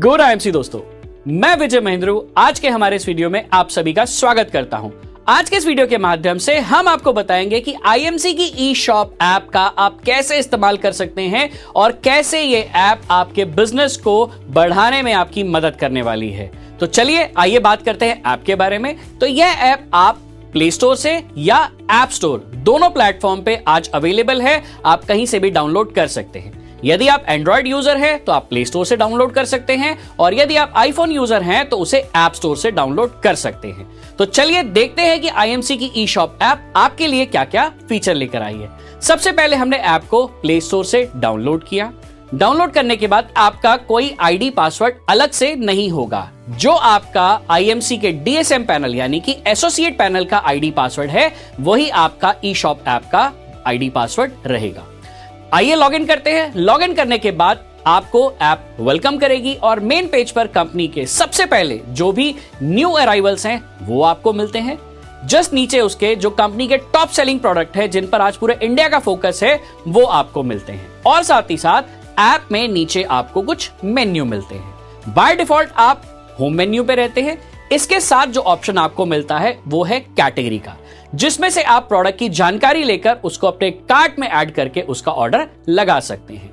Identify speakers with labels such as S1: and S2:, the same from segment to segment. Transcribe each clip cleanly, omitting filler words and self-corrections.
S1: Good IMC दोस्तों, मैं विजय महेंद्र आज के हमारे इस वीडियो में आप सभी का स्वागत करता हूं। आज के इस वीडियो के माध्यम से हम आपको बताएंगे कि आईएमसी की ई शॉप ऐप का आप कैसे इस्तेमाल कर सकते हैं और कैसे ये ऐप आपके बिजनेस को बढ़ाने में आपकी मदद करने वाली है। तो चलिए आइए बात करते हैं ऐप के बारे में। तो यह ऐप आप प्ले स्टोर से या ऐप स्टोर दोनों प्लेटफॉर्म पे आज अवेलेबल है, आप कहीं से भी डाउनलोड कर सकते हैं। यदि आप एंड्रॉइड यूजर हैं तो आप प्ले स्टोर से डाउनलोड कर सकते हैं और यदि आप आईफोन यूजर हैं तो उसे ऐप स्टोर से डाउनलोड कर सकते हैं। तो चलिए देखते हैं कि आईएमसी की ई शॉप ऐप आपके लिए क्या क्या फीचर लेकर आई है। सबसे पहले हमने ऐप को प्ले स्टोर से डाउनलोड किया। डाउनलोड करने के बाद आपका कोई आईडी पासवर्ड अलग से नहीं होगा। जो आपका आईएमसी के डीएसएम पैनल यानी कि एसोसिएट पैनल का आईडी पासवर्ड है वही आपका ई शॉप ऐप का आईडी पासवर्ड रहेगा। आइए लॉगिन करते हैं। लॉगिन करने के बाद आपको ऐप वेलकम करेगी और मेन पेज पर कंपनी के सबसे पहले जो भी न्यू अराइवल्स हैं वो आपको मिलते हैं। जस्ट नीचे उसके जो कंपनी के टॉप सेलिंग प्रोडक्ट है जिन पर आज पूरे इंडिया का फोकस है वो आपको मिलते हैं और साथ ही साथ ऐप में नीचे आपको कुछ मेन्यू मिलते हैं। बाय डिफॉल्ट आप होम मेन्यू पे रहते हैं। इसके साथ जो ऑप्शन आपको मिलता है वो है कैटेगरी का, जिसमें से आप प्रोडक्ट की जानकारी लेकर उसको अपने कार्ट में ऐड करके उसका ऑर्डर लगा सकते हैं।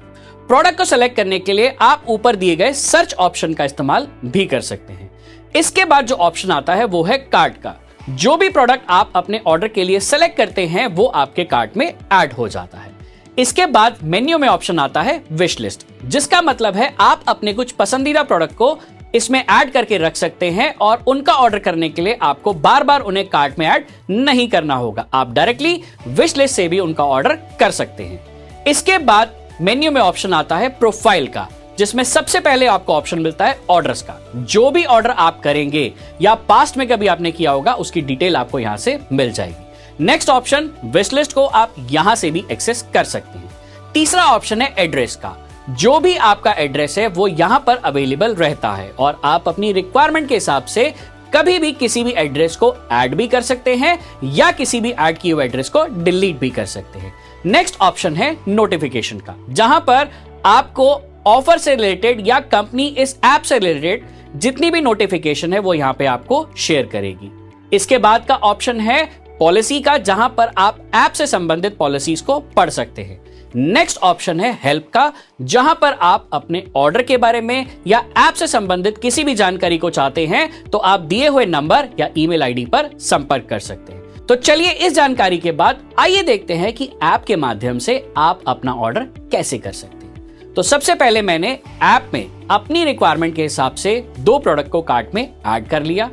S1: प्रोडक्ट को सेलेक्ट करने के लिए आप ऊपर दिए गए सर्च ऑप्शन का इस्तेमाल भी कर सकते हैं। इसके बाद जो ऑप्शन आता है वो है कार्ट का। जो भी प्रोडक्ट आप अपने ऑर्डर के लिए सेलेक्ट करते हैं वो आपके कार्ट में ऐड हो जाता है। इसके बाद मेन्यू में ऑप्शन आता है विश लिस्ट, जिसका मतलब है आप अपने कुछ पसंदीदा प्रोडक्ट को इसमें ऐड करके रख सकते हैं और उनका ऑर्डर करने के लिए आपको बार बार उन्हें कार्ट में ऐड नहीं करना होगा। आप डायरेक्टली विश लिस्ट से भी उनका ऑर्डर कर सकते हैं। इसके बाद मेन्यू में ऑप्शन आता है प्रोफाइल का, जिसमें सबसे पहले आपको ऑप्शन मिलता है ऑर्डर्स का। जो भी ऑर्डर आप करेंगे या पास्ट में कभी आपने किया होगा उसकी डिटेल आपको यहां से मिल जाएगी। नेक्स्ट ऑप्शन विश लिस्ट को आप यहां से भी एक्सेस कर सकते हैं। तीसरा ऑप्शन है एड्रेस का। जो भी आपका एड्रेस है वो यहां पर अवेलेबल रहता है और आप अपनी रिक्वायरमेंट के हिसाब से कभी भी किसी भी एड्रेस को ऐड भी कर सकते हैं या किसी भी ऐड किए हुए एड्रेस को डिलीट भी कर सकते हैं। नेक्स्ट ऑप्शन है नोटिफिकेशन का, जहां पर आपको ऑफर से रिलेटेड या कंपनी इस ऐप से रिलेटेड जितनी भी नोटिफिकेशन है वो यहां पे आपको शेयर करेगी। इसके बाद का ऑप्शन है पॉलिसी का, जहां पर आप ऐप से संबंधित पॉलिसीज को पढ़ सकते हैं। नेक्स्ट ऑप्शन है हेल्प का, जहां पर आप अपने ऑर्डर के बारे में या ऐप से संबंधित किसी भी जानकारी को चाहते हैं तो आप दिए हुए नंबर या ईमेल आईडी पर संपर्क कर सकते हैं। तो चलिए इस जानकारी के बाद आइए देखते हैं कि ऐप के माध्यम से आप अपना ऑर्डर कैसे कर सकते हैं। तो सबसे पहले मैंने ऐप में अपनी रिक्वायरमेंट के हिसाब से दो प्रोडक्ट को कार्ट में ऐड कर लिया।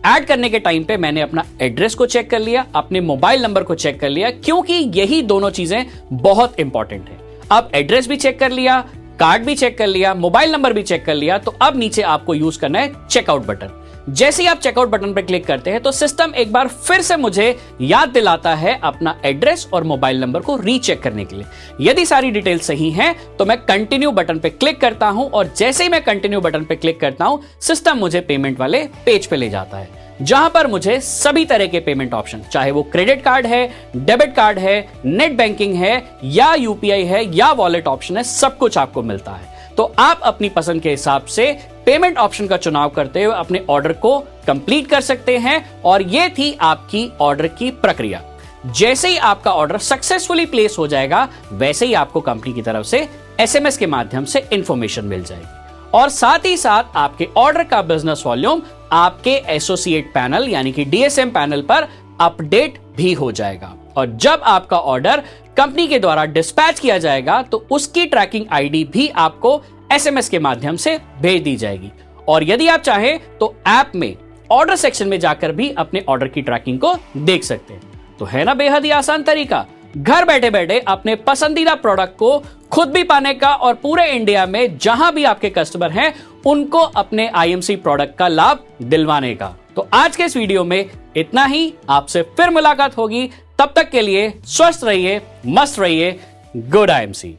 S1: ऐड करने के टाइम पे मैंने अपना एड्रेस को चेक कर लिया, अपने मोबाइल नंबर को चेक कर लिया, क्योंकि यही दोनों चीजें बहुत इंपॉर्टेंट है। अब एड्रेस भी चेक कर लिया, कार्ड भी चेक कर लिया, मोबाइल नंबर भी चेक कर लिया, तो अब नीचे आपको यूज करना है चेकआउट बटन। जैसे ही आप चेकआउट बटन पर क्लिक करते हैं तो सिस्टम एक बार फिर से मुझे याद दिलाता है अपना एड्रेस और मोबाइल नंबर को रीचेक करने के लिए। यदि सारी डिटेल सही हैं तो मैं कंटिन्यू बटन पे क्लिक करता हूं और जैसे ही मैं कंटिन्यू बटन पे क्लिक करता हूं सिस्टम मुझे पेमेंट वाले पेज पे ले जाता है, जहां पर मुझे सभी तरह के पेमेंट ऑप्शन, चाहे वो क्रेडिट कार्ड है, डेबिट कार्ड है, नेट बैंकिंग है या यूपीआई है या वॉलेट ऑप्शन है, सब कुछ आपको मिलता है। तो आप अपनी पसंद के हिसाब से पेमेंट ऑप्शन का चुनाव करते हुए अपने ऑर्डर को कंप्लीट कर सकते हैं। और यह थी आपकी ऑर्डर की प्रक्रिया। जैसे ही आपका ऑर्डर सक्सेसफुली प्लेस हो जाएगा वैसे ही आपको कंपनी की तरफ से एसएमएस के माध्यम से इंफॉर्मेशन मिल जाएगी और साथ ही साथ आपके ऑर्डर का बिजनेस वॉल्यूम आपके एसोसिएट पैनल यानी कि डीएसएम पैनल पर अपडेट भी हो जाएगा। और जब आपका ऑर्डर कंपनी के द्वारा डिस्पैच किया जाएगा तो उसकी ट्रैकिंग आईडी भी आपको एसएमएस के माध्यम से भेज दी जाएगी। और यदि आप चाहें तो ऐप में ऑर्डर सेक्शन में जाकर भी अपने ऑर्डर की ट्रैकिंग को देख सकते हैं। तो है ना बेहद ही आसान तरीका, घर बैठे बैठे अपने पसंदीदा प्रोडक्ट को खुद भी पाने का और पूरे इंडिया में जहां भी आपके कस्टमर हैं उनको अपने आईएमसी प्रोडक्ट का लाभ दिलवाने का। तो आज के इस वीडियो में इतना ही। आपसे फिर मुलाकात होगी, तब तक के लिए स्वस्थ रहिए, मस्त रहिए। Good IMC.